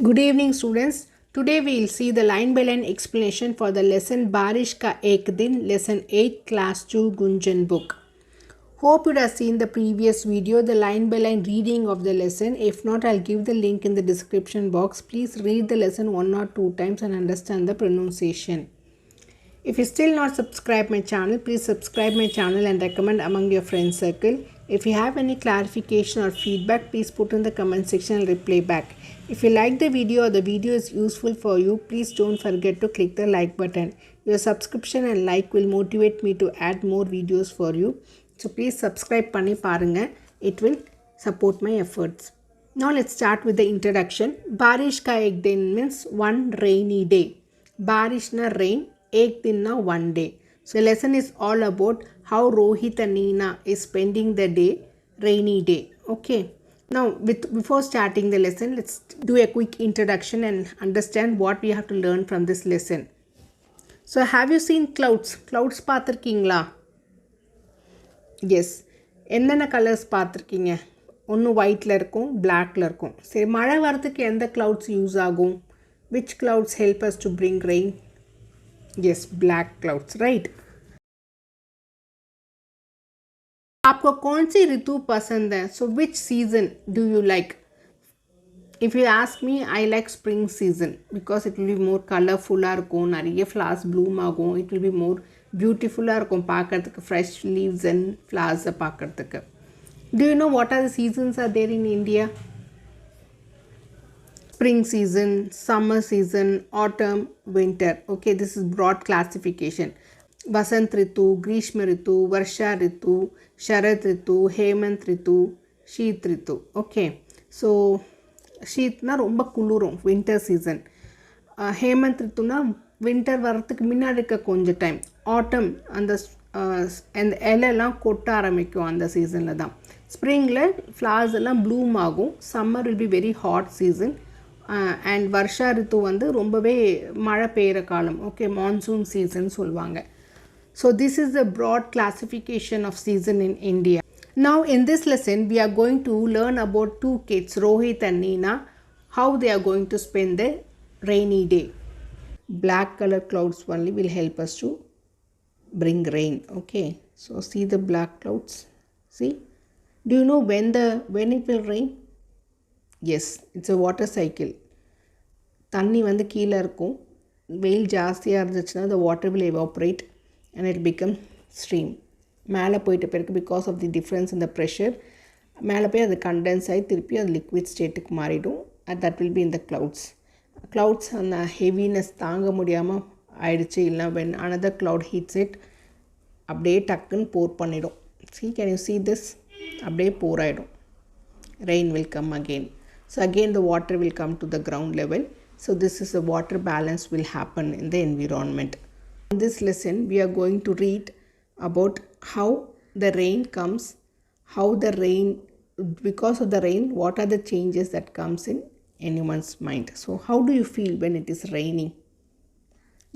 Good evening students. Today we will see the line by line explanation for the lesson Barish Ka Ek Din, lesson 8 class 2 Gunjan book. Hope you have seen the previous video, the line by line reading of the lesson. If not, I'll give the link in the description box. Please read the lesson 1 or 2 times and understand the pronunciation. If you still not subscribe my channel, please subscribe my channel and recommend among your friend circle. If you have any clarification or feedback, please put in the comment section and reply back. If you like the video or the video is useful for you, please don't forget to click the like button. Your subscription and like will motivate me to add more videos for you. So please subscribe panni parunga. It will support my efforts. Now let's start with the introduction. Barish ka ek din means one rainy day. Barish na rain. Ek din na one day. So lesson is all about how Rohit and Neena is spending the day, rainy day. Okay. Now before starting the lesson, let's do a quick introduction and understand what we have to learn from this lesson. So have you seen clouds? Clouds பார்த்திருக்கீங்களா? Yes. என்னென்ன colours பார்த்திருக்கீங்க? ஒன்று ஒயிட்ல இருக்கும், பிளாக்ல இருக்கும். சரி, மழை வரதுக்கு எந்த clouds யூஸ் ஆகும்? Which clouds help us to bring rain? Yes, black clouds, right? आपको कौन सी ऋतु पसंद है? So which season do you like? If you ask me, I like spring season because it will be more colorful இருக்கும், நிறைய flowers bloom ஆகும், it will be more beautiful இருக்கும் பார்க்கறதுக்கு, fresh leaves and flowers பார்க்கறதுக்கு. Do you know what are the seasons are there in India? Spring season, summer season, autumn, winter. Okay, this is broad classification. Vasant Ritu, Grishma Ritu, Varsha Ritu, Sharad Ritu, Hemant Ritu, Sheet Ritu. Okay, so Sheet na romba kulurum, winter season. Hemant Ritu na winter வரதுக்கு முன்னாடி இருக்க கொஞ்சம் time. Autumn அந்த இலையெல்லாம் கொட்ட ஆரம்பிக்கும் அந்த சீசனில் தான். ஸ்ப்ரிங்கில் ஃப்ளவர்ஸ் எல்லாம் ப்ளூம் ஆகும். Summer will be very hot season. And வருஷா ரித்து வந்து ரொம்பவே மழை பெய்கிற காலம். ஓகே, மான்சூன் சீசன் சொல்லுவாங்க. So this is the broad classification of season in India. Now in this lesson we are going to learn about two kids, Rohit and Neena, how they are going to spend the rainy day. Black color clouds only will help us to bring rain. Okay, so see the black clouds. See, do you know when it will rain? Yes, it's a water cycle. தண்ணி வந்து கீழே இருக்கும், வெயில் ஜாஸ்தியாக இருந்துச்சுன்னா the water will evaporate and it become stream. மேலே போயிட்ட பிறகு because of the difference in the pressure மேலே போய் அது கண்டென்ஸ் ஆகி திருப்பி அது லிக்விட் ஸ்டேட்டுக்கு மாறிடும். that will be in the clouds அந்த ஹெவினஸ் தாங்க முடியாமல் ஆயிடுச்சு, இல்லை when another cloud hits it அப்படியே டக்குன்னு போர் பண்ணிடும். See, can you see this? அப்படியே போர் ஆகிடும். Rain will come again. So again the water will come to the ground level. So this is a water balance will happen in the environment. In this lesson we are going to read about how the rain comes, how the rain, because of the rain, what are the changes that comes in anyone's mind. So how do you feel when it is raining?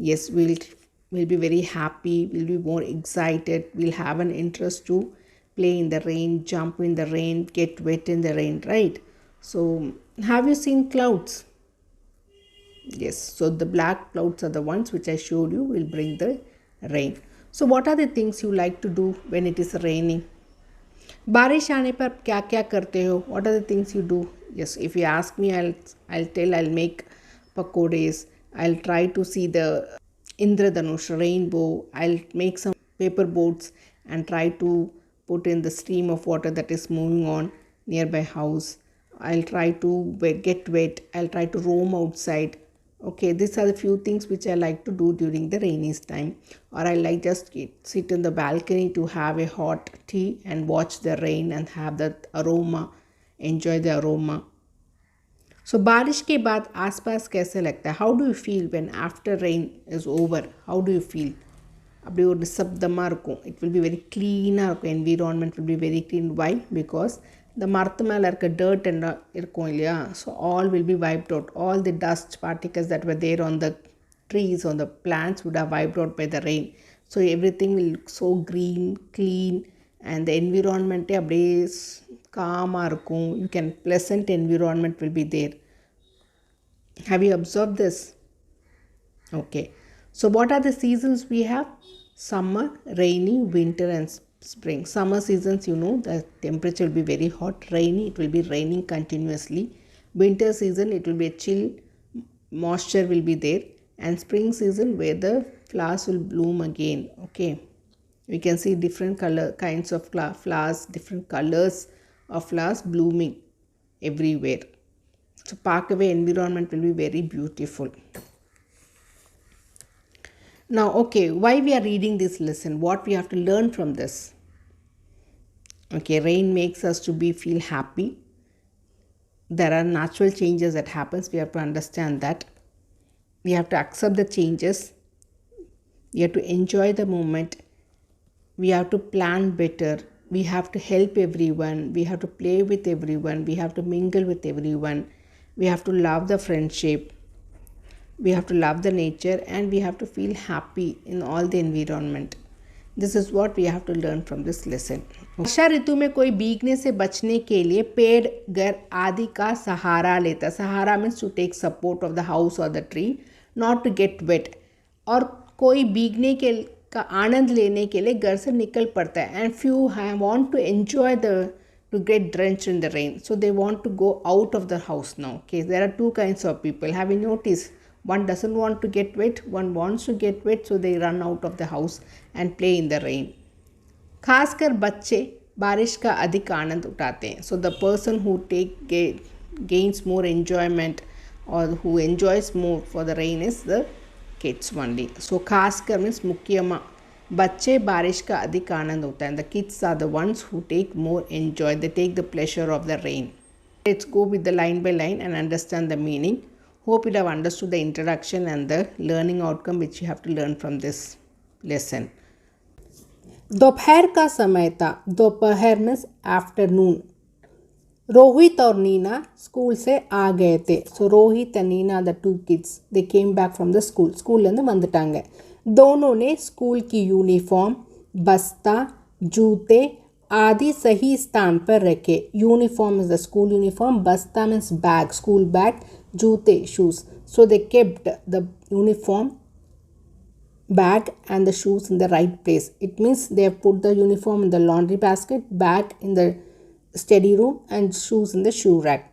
Yes, we'll be very happy, we'll be more excited, we'll have an interest to play in the rain, jump in the rain, get wet in the rain, right? So have you seen clouds? Yes, so the black clouds are the ones which I showed you will bring the rain. So what are the things you like to do when it is raining? बारिश आने पर क्या क्या करते हो? What are the things you do? Yes, if you ask me, I'll tell, I'll make pakodes, I'll try to see the Indradhanush rainbow, I'll make some paper boats and try to put in the stream of water that is moving on nearby house. I'll try to get wet, I'll try to roam outside. Okay, these are the few things which I like to do during the rainy time. Or I like just sit in the balcony to have a hot tea and watch the rain and have that aroma, enjoy the aroma. So बारिश के बाद आसपास कैसे लगता है? How do you feel when after rain is over? How do you feel? அப்படி ஒரு நிசப்தமாக இருக்கும். It will be very clean-ஆக இருக்கும். Environment will be very clean. Why? Because the மரத்து மேலே இருக்க dirt இருக்கும் இல்லையா, so all will be wiped out. All the dust particles that were there on the trees, on the plants would have wiped out by the rain. So everything will look so green, clean, and the environment அப்படியே காமாக இருக்கும். You can pleasant environment will be there. Have you observed this? Okay. So what are the seasons we have? Summer, rainy, winter and spring. Summer seasons, the temperature will be very hot. Rainy, it will be raining continuously. Winter season, it will be a chill, moisture will be there. And spring season, where the flowers will bloom again. Okay. We can see different kinds of flowers, different colors of flowers blooming everywhere. So parkway environment will be very beautiful. Now, okay, why we are reading this lesson? What we have to learn from this? Okay, rain makes us to feel happy. There are natural changes that happens. We have to understand that. We have to accept the changes. We have to enjoy the moment. We have to plan better. We have to help everyone. We have to play with everyone. We have to mingle with everyone. We have to love the friendship. We have to love the nature, and we have to feel happy in all the environment. This is what we have to learn from this lesson. वर्षा ऋतु में कोई भीगने से बचने के लिए पेड़, घर आदि का सहारा लेता. सहारा means to take support of the house और the tree, not to get wet. और कोई भीगने के का आनंद लेने के लिए घर से निकल पड़ता है. And few want to enjoy the to get drenched in the rain, so they want to go out of the house now. Okay, there are two kinds of people. Have you noticed? One doesn't want to get wet, one wants to get wet, so they run out of the house and play in the rain. खासकर बच्चे बारिश का अधिक आनंद उठाते हैं. So the person who gains more enjoyment or who enjoys more for the rain is the kids only. So खासकर means मुख्यमा बच्चे बारिश का अधिक आनंद होता है. The kids are the ones who take more enjoy. They take the pleasure of the rain. Let's go with the line by line and understand the meaning. Hope you have understood the introduction and the learning outcome which you have to learn from this lesson. दोपहर का समय था. दोपहर means afternoon. Rohit और Neena school से आ गए थे. So Rohit and Neena the two kids they came back from the school. स्कूल्லேருந்து வந்துட்டாங்க. दोनों ने स्कूल की यूनिफॉर्म, बस्ता, जूते आदि सही स्थान पर रखे. Uniform is the school uniform, बस्ता मीन्स बैग, स्कूल बैग, जूते shoes. So they kept the uniform, bag and the shoes in the right place. It means they have put the uniform in the laundry basket, bag in the study room and shoes in the shoe rack.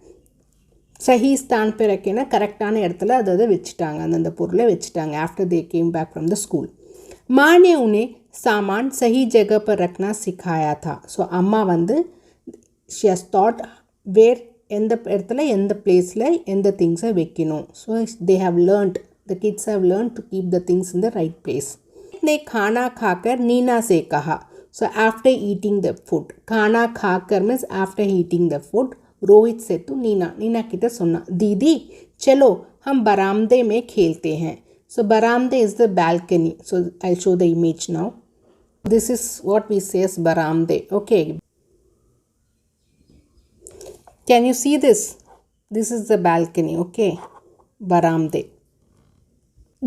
सही स्थान पे रखे ना करेक्டான இடத்துல அதை வச்சுட்டாங்க. அந்த பொருளை வச்சுட்டாங்க. After they came back from the school. माँ ने उन्हें सामान सही जगह पर रखना सिखाया था. So அம்மா வந்து she has taught where எந்த இடத்துல எந்த பிளேஸில் எந்த திங்ஸை வைக்கணும். So they have learned, the kids have learned to keep the things in the right place. ने खाना खाकर नीना से कहा. So after eating the food, खाना खाकर means after eating the food, Rohit से तो नीना किटे सुनना, दीदी चलो हम बरामदे में खेलते हैं. So बरामदे is the balcony. So I'll show the image now. This is what we say as बरामदे. Okay. Can you see this? This is the balcony. Okay. बरामदे.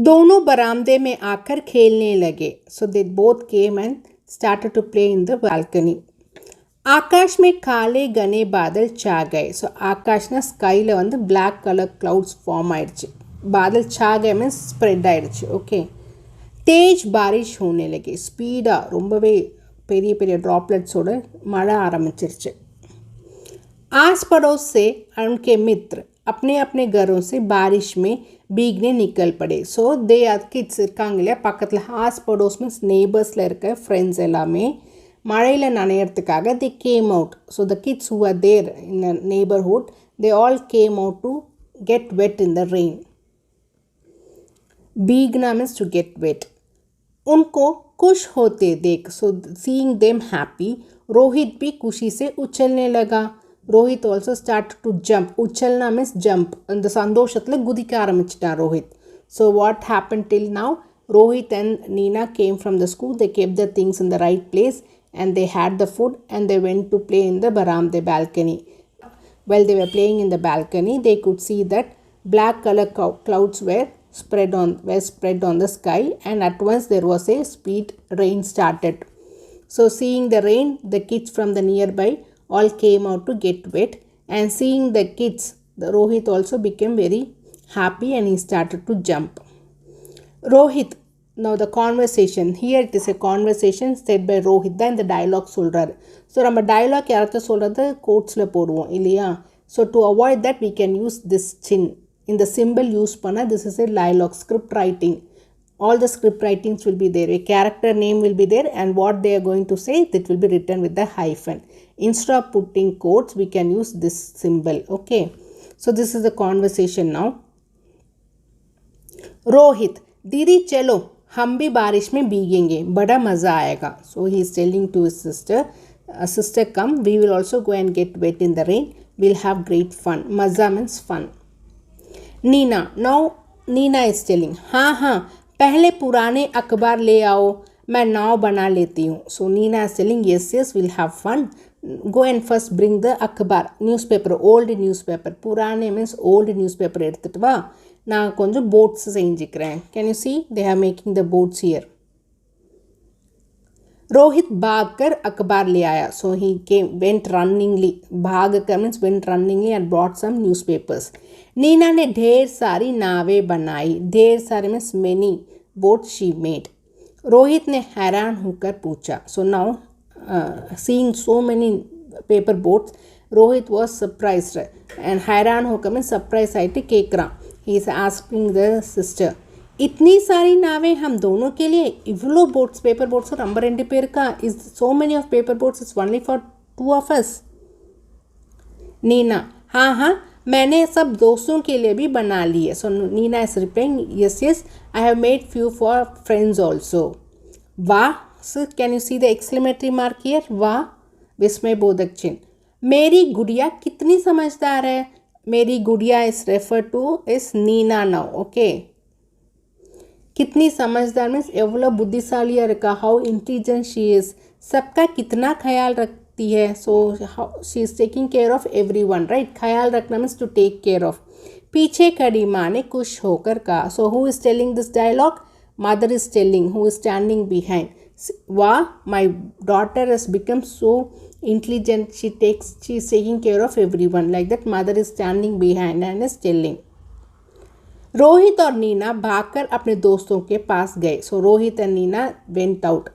दोनों बरामदे में आकर खेलने लगे. So they both came and started to play in the balcony. आकाश में काले घने बादल छा गए. ஸோ ஆகாஷ்னா ஸ்கையில் வந்து பிளாக் கலர் க்ளவுட்ஸ் ஃபார்ம் ஆயிடுச்சு. बादल छा गए மீன்ஸ் ஸ்ப்ரெட் ஆயிடுச்சு. ஓகே. तेज बारिश होने लगे. ஸ்பீடாக ரொம்பவே பெரிய பெரிய ड्रॉपलेट्ஸோட மழை ஆரம்பிச்சிருச்சு. आस पड़ोस से उनके मित्र अपने अपने घरों से बारिश में भीगने निकल पड़े. ஸோ தே கிட்ஸ் இருக்காங்க இல்லையா பக்கத்தில். ஆஸ் படோஸ் மீன்ஸ் நெய்பர்ஸில் இருக்க ஃப்ரெண்ட்ஸ் எல்லாமே மழையில் நனையறதுக்காக they came out. So the kids who were there in a neighborhood, they all came out to get wet in the rain. Bhigna means to get wet. उनको खुश होते देख. So seeing them happy, Rohit भी खुशी से उछलने लगा. Rohit also started to jump. उछलना means jump. அந்த சந்தோஷத்தில் குதிக்க ஆரம்பிச்சிட்டான் Rohit. So what happened till now? Rohit and Neena came from the school. They kept the things in the right place and they had the food and they went to play in the baramde balcony. While they were playing in the balcony, they could see that black color clouds were spread on the sky, and at once there was a speed rain started. So seeing the rain, the kids from the nearby all came out to get wet, and seeing the kids, the Rohit also became very happy and he started to jump. Rohit, now the conversation, here it is a conversation said by Rohit தான் இந்த dialogue சொல்கிறார். So நம்ம dialogue யார்கிட்ட சொல்கிறது கோட்ஸில் போடுவோம் இல்லையா. So to avoid that we can use this chin. இந்த symbol use பண்ண this is a dialogue script writing. All the script writings will be there. A character name will be there and what they are going to say that will be written with the hyphen. Instead of putting quotes we can use this symbol. Okay. So this is the conversation now. Rohit, दीदी चलो हम भी बारिश में भीगेंगे बड़ा मज़ा आएगा. So he is telling to his sister, sister come, we will also go and get wet in the rain. We'll have great fun. मज़ा means fun. Nina, now Nina is telling, हाँ पहले पुराने अखबार ले आओ मैं नाव बना लेती हूँ. So Nina is telling yes we'll have fun. Go and first bring the अखबार newspaper, old newspaper. पुराने means old newspaper எடுத்துட்டு வா, நான் கொஞ்சம் boats செஞ்சுக்கிறேன். Can you see they are making the boats here. Rohit भाग कर अखबार ले आया. So he went runningly. भाग कर means went runningly and brought some newspapers. Neena ने ढेर सारी नावें बनाई. ढेर सारे means many boats she made. Rohit ने हैरान होकर पूछा. So now seeing so many paper boats, Rohit was surprised and हैरान होकर means surprised आइटे केकरा. He is asking the sister, इतनी सारी नावें हम दोनों के लिए, इवलो बोट्स पेपर बोट्स और नंबर 2 पेर का, is so many of paper boats is only for 2 of us. Neena, हाँ मैंने सब दोस्तों के लिए भी बना लिए. So Nina is replying, yes I have made few for friends also. वाह, so can you see the exclamatory mark here? वाह विस्मय बोधक चिन्ह. मेरी गुड़िया कितनी समझदार है. मेरी गुड़िया is referred to is Nina now. Okay. कितनी समझदार मीन्स एवलो बुद्धिशाली रखा, हाउ इंटेलिजेंट शी इज, सबका कितना ख्याल रखती है. So she is taking care of everyone, right. ख्याल रखना means to take care of. पीछे खड़ी माँ ने खुश होकर कहा. So who is telling this dialogue? Mother is telling, who is standing behind. वाह, my daughter has become so intelligent, she is taking care of everyone, like that mother is standing behind and is telling. Rohit और नीना भागकर अपने दोस्तों के पास गए. So Rohit and Nina went out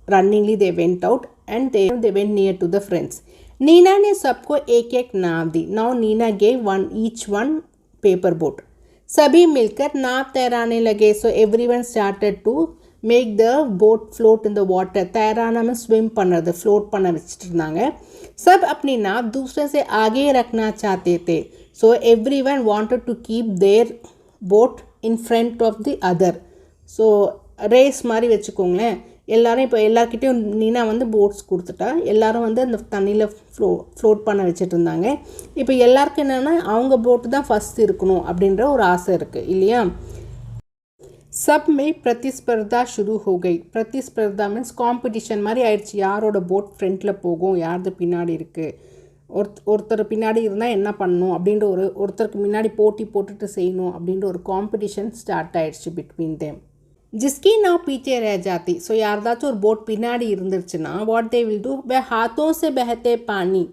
runningly. They went out and they went near to the friends. Neena ने सबको एक एक नाव दी. Now Nina gave each one paper boat. सभी मिलकर नाव तैराने लगे. So everyone started to make the boat float in the water. तैराना में swim பண்ணுறது, float பண்ண வச்சுட்டு இருந்தாங்க. सब अपनी नाव दूसरे से आगे रखना चाहते थे. So everyone wanted to keep their boat in front of the other. So race மாதிரி வச்சுக்கோங்களேன். எல்லாரும் இப்போ எல்லாருக்கிட்டையும் நீனா வந்து போட்ஸ் கொடுத்துட்டா, எல்லாரும் வந்து அந்த தண்ணியில் ஃப்ளோட் பண்ண வச்சுட்டு இருந்தாங்க. இப்போ எல்லாருக்கும் என்னென்னா அவங்க போட்டு தான் ஃபஸ்ட் இருக்கணும் அப்படின்ற ஒரு ஆசை இருக்குது இல்லையா. सब में प्रतिस्पर्धा शुरू हो गई. प्रतिस्पर्धा मीन्स காம்படிஷன் மாதிரி ஆயிடுச்சு. யாரோட போட் ஃப்ரண்ட்டில் போகும், யாரது பின்னாடி இருக்குது, ஒருத்தர் பின்னாடி இருந்தால் என்ன பண்ணணும் அப்படின்ற ஒருத்தருக்கு முன்னாடி போட்டி போட்டுட்டு செய்யணும் அப்படின்ற ஒரு காம்படிஷன் ஸ்டார்ட் ஆயிடுச்சு பிட்வீன் தேம். जिसकी नाव पीछे रह जाती. ஸோ யார்தாச்சும் ஒரு போட் பின்னாடி இருந்துருச்சுன்னா வாட் தே வில் டூ, हाथों से बहते पानी.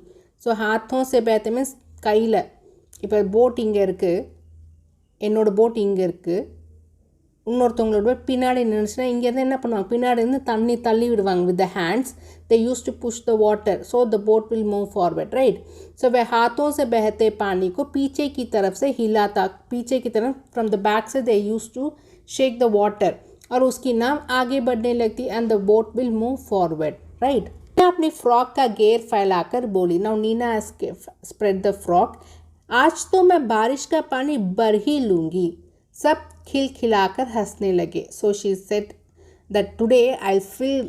ஸோ हाथों से बहते மீன்ஸ் கையில். இப்போ போட் இங்கே இருக்குது, என்னோடய போட் இங்கே இருக்குது, இன்னொருத்தவங்களோட பின்னாடி நின்றுச்சுன்னா இங்கேருந்து என்ன பண்ணுவாங்க, பின்னாடி இருந்து தண்ணி தள்ளி விடுவாங்க. With the hands they used to push the water so the boat will move forward, right. so वह हाथों से बहते पानी को पीछे की तरफ से हिलाता. पीछे की तरफ from the back से they used to shake the water और उसकी नाव आगे बढ़ने लगती and the boat will move forward, right. अपनी फ्रॉक का घेर फैलाकर बोली. now Nina has spread the frock. आज तो मैं बारिश का पानी भर ही लूँगी. सब खिलखिलाकर हंसने लगे. So she said that today I'll fill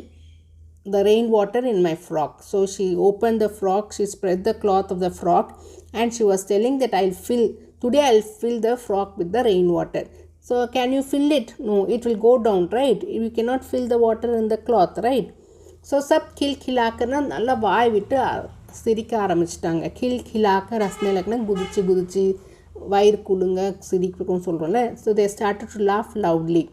the rain water in my frock. So she opened the frock, she spread the cloth of the frock and she was telling that today I'll fill the frock with the rain water. So can you fill it? No, it will go down, right. You cannot fill the water in the cloth, right. So सब खिलखिलाकर நல்லா வாய் விட்டு சிரிக்க ஆரம்பிச்சிட்டாங்க. खिलखिलाकर हंसने लगना, गुदिची गुदिची wire कुलूंगा सिरिकुम சொல்றோம்ல. So they started to laugh loudly.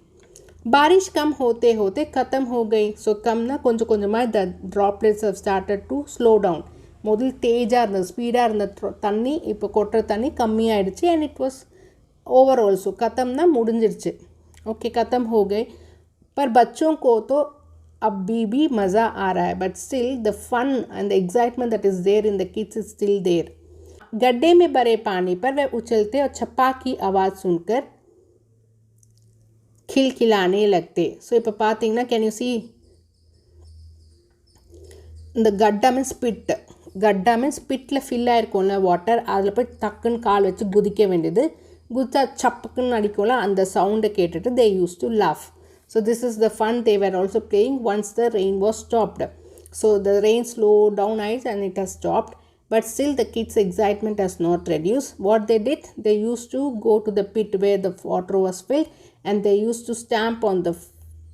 बारिश कम होते होते ख़त्म हो गई. So कम ना கொஞ்சம் கொஞ்சமாக the droplets have started to slow down. முதல் தேஜாக இருந்த ஸ்பீடாக இருந்த தண்ணி இப்போ கொட்டுற தண்ணி கம்மியாயிடுச்சு and it was over also ख़त्म ना मुड़िंजिरुच्चु ओके ख़त्म हो गए पर बच्चों को तो अभी भी मज़ा आ रहा है but still the fun and the excitement that is there in the kids is still there गड्ढे में भरे पानी पर वे उछलते और छप्पा की आवाज़ सुनकर खिलखिलाने लगते सो இப்போ பார்த்தீங்கன்னா கேன் யூ சி இந்த கட்டா மீன்ஸ் பிட் கட்டா மீன்ஸ் பிட்டில் ஃபில் ஆகிருக்கும்ல வாட்டர் அதில் போய் டக்குன்னு கால் வச்சு குதிக்க வேண்டியது குதிச்சா சப்புக்குன்னு அடிக்கும்ல அந்த சவுண்டை கேட்டுட்டு they use to laugh so this is the fun they were also playing once the rain was stopped so the rain slowed down and it has stopped but still the kids excitement has not reduced what they did they used to go to the pit where the water was filled and they used to stamp on the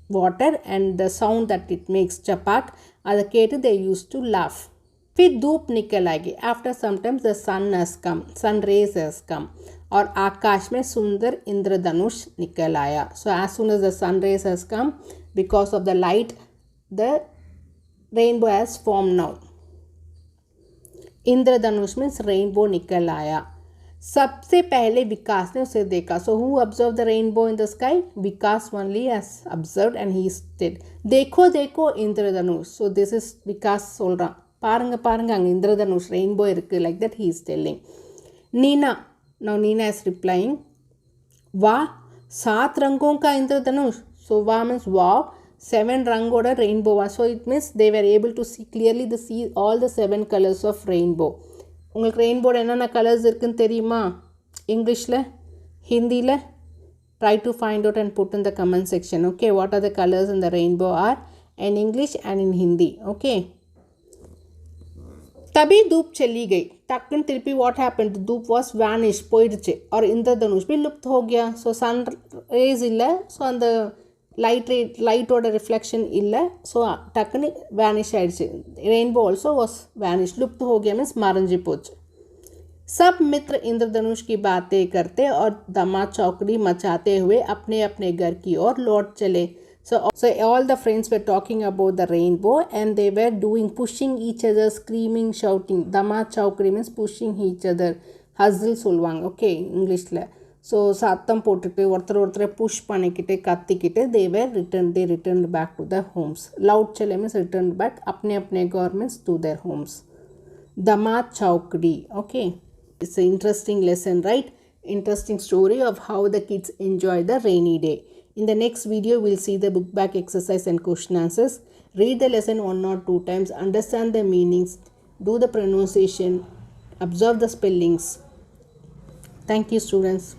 water and the sound that it makes chapak அதை கேட்டு they used to laugh फिर धूप निकल आएगी after sometimes the sun has come sun rays has come और आकाश में सुंदर इंद्रधनुष निकल आया so as soon as the sun rays has come because of the light the rainbow has form now इंद्रधनुष मीन्स रेनबो निकल आया सबसे पहले विकास ने उसे देखा so who observe the rainbow in the sky Vikas only has observed and he stayed देखो देखो इंद्रधनुष सो दिस इज विकास சொல்றான் பாருங்க பாருங்க அங்கே இந்திரதனுஷ் ரெயின்போ இருக்குது like that he is telling Neena now Neena is replying वाह 7 रंगों का इंद्रधनुष so वाह means wow 7 रंगोட rainbow so it means they were able to see clearly the see all the 7 colors of rainbow உங்களுக்கு ரெயின்போட என்னென்ன கலர்ஸ் இருக்குன்னு தெரியுமா இங்கிலீஷில் ஹிந்தியில் try to find out and put in the comment section okay what are the colors in the rainbow are in English and in Hindi okay तभी धूप चली गई टक्कन तिरपी व्हाट हैपेंड धूप वाज वैनिश போயிடுச்சு और इंद्रधनुष भी लुप्त हो गया सो सन रेज இல்லை ஸோ அந்த லைட்டோட ரிஃப்ளெக்ஷன் இல்லை ஸோ டக்குன்னு வேனிஷ் ஆயிடுச்சு ரெயின்போ ஆல்சோ வாஸ் வேனிஷ் லுப்त हो गया मीन्स மறைஞ்சு போச்சு सब मित्र इंद्रधनुष की बातें करते और धमा चौकड़ी मचाते हुए अपने अपने घर की ओर लौट चले So all the friends were talking about the rainbow and they were pushing each other, screaming, shouting. Dama chaukri means pushing each other. Hustle சொல்வாங்க okay இங்கிலீஷில் ஸோ சத்தம் போட்டுட்டு ஒருத்தரை புஷ் பண்ணிக்கிட்டு கத்திக்கிட்டு they returned back to their homes. Loud chale means returned back अपने अपने governments to their homes. Dama chaukri okay. It's an interesting lesson right? Interesting story of how the kids enjoy the rainy day. In the next video, we'll see the book back exercise and question answers. Read the lesson 1 or 2 times, understand the meanings, do the pronunciation, observe the spellings. Thank you, students.